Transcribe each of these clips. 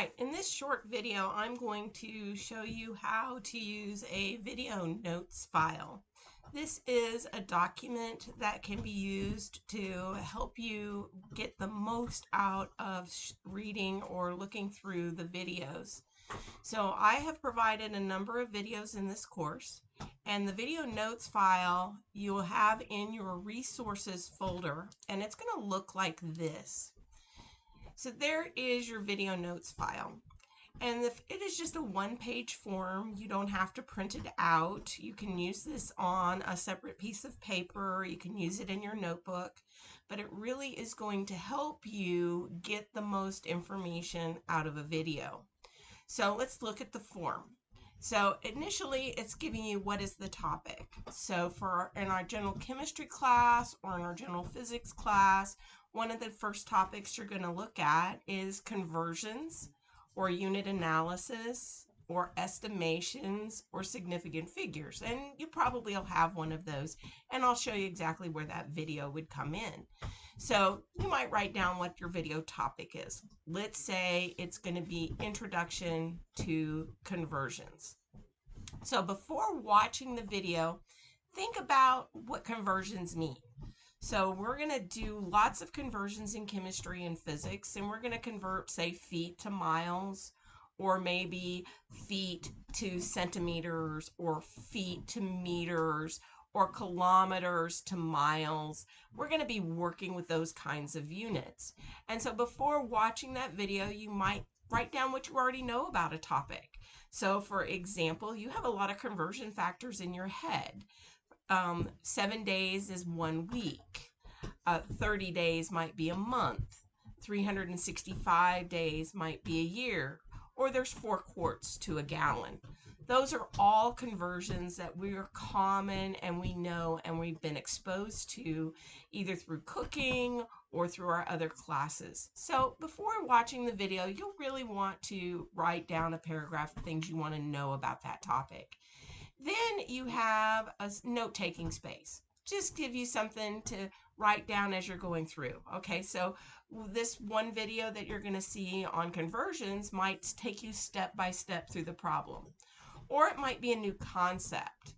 right, in this short video, I'm going to show you how to use a video notes file. This is a document that can be used to help you get the most out of reading or looking through the videos. So I have provided a number of videos in this course, and the video notes file you will have in your resources folder, and it's going to look like this. So there is your video notes file. And if it is just a one-page form, you don't have to print it out. You can use this on a separate piece of paper. You can use it in your notebook, but it really is going to help you get the most information out of a video. So let's look at the form. So initially it's giving you what is the topic. So in our general chemistry class or in our general physics class, one of the first topics you're going to look at is conversions or unit analysis or estimations or significant figures. And you probably will have one of those, and I'll show you exactly where that video would come in. So you might write down what your video topic is. Let's say it's going to be Introduction to Conversions. So before watching the video, think about what conversions mean. So we're going to do lots of conversions in chemistry and physics, and we're going to convert, say, feet to miles, or maybe feet to centimeters, or feet to meters, or kilometers to miles. We're going to be working with those kinds of units. And so before watching that video, you might write down what you already know about a topic. So for example, you have a lot of conversion factors in your head. 7 days is 1 week. 30 days might be a month. 365 days might be a year. Or there's 4 quarts to a gallon. Those are all conversions that we are common and we know and we've been exposed to either through cooking or through our other classes. So before watching the video, you'll really want to write down a paragraph of things you want to know about that topic. Then you have a note-taking space. Just give you something to write down as you're going through. Okay, so this one video that you're going to see on conversions might take you step by step through the problem. Or it might be a new concept.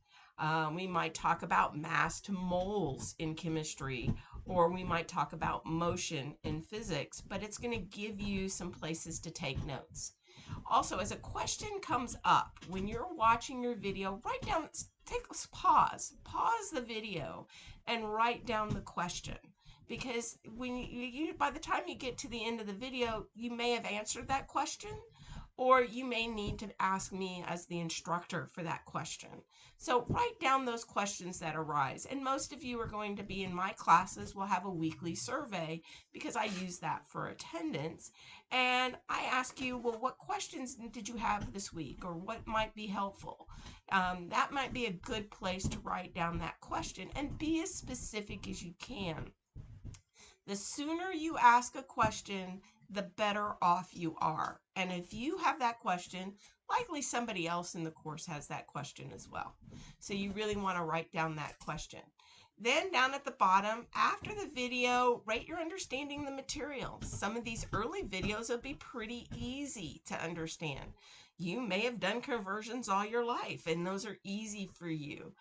We might talk about mass to moles in chemistry, or we might talk about motion in physics, but it's going to give you some places to take notes. Also, as a question comes up, when you're watching your video, write down, pause the video and write down the question. Because when by the time you get to the end of the video, you may have answered that question, or you may need to ask me as the instructor for that question. So write down those questions that arise. And most of you are going to be in my classes. We'll have a weekly survey because I use that for attendance. And I ask you, well, what questions did you have this week, or what might be helpful? That might be a good place to write down that question and be as specific as you can. The sooner you ask a question, the better off you are. And if you have that question, likely somebody else in the course has that question as well. So you really want to write down that question. Then down at the bottom, after the video, rate your understanding the material. Some of these early videos will be pretty easy to understand. You may have done conversions all your life, and those are easy for you.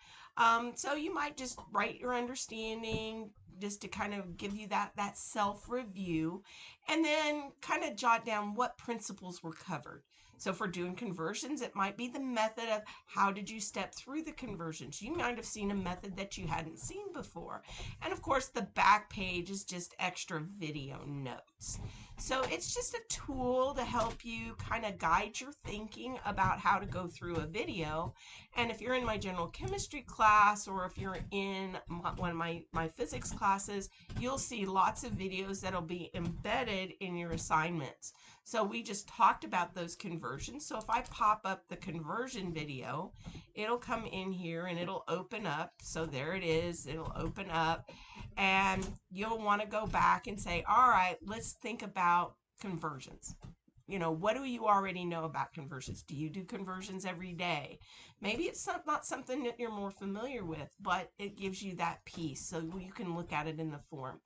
So you might just write your understanding just to kind of give you that self-review, and then kind of jot down what principles were covered. So for doing conversions, it might be the method of how did you step through the conversions. You might have seen a method that you hadn't seen before. And of course, the back page is just extra video notes. So it's just a tool to help you kind of guide your thinking about how to go through a video. And if you're in my general chemistry class, or if you're in one of my physics classes, you'll see lots of videos that'll be embedded in your assignments. So we just talked about those conversions. So if I pop up the conversion video, it'll come in here and it'll open up. So there it is. It'll open up, and you'll want to go back and say, all right, let's think about conversions. what do you already know about conversions? Do you do conversions every day? Maybe it's not something that you're more familiar with, but it gives you that piece so you can look at it in the form.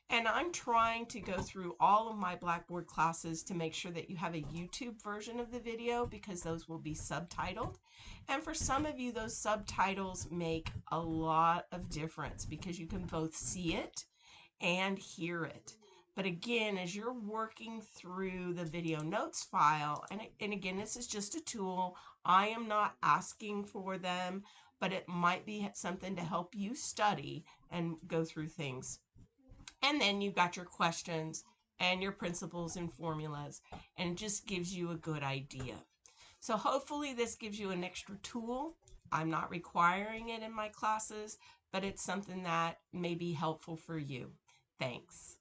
And I'm trying to go through all of my Blackboard classes to make sure that you have a YouTube version of the video, because those will be subtitled. And for some of you, those subtitles make a lot of difference because you can both see it and hear it. But again, as you're working through the video notes file, and again, this is just a tool. I am not asking for them, but it might be something to help you study and go through things. And then you've got your questions and your principles and formulas, and it just gives you a good idea. So hopefully this gives you an extra tool. I'm not requiring it in my classes, but it's something that may be helpful for you. Thanks.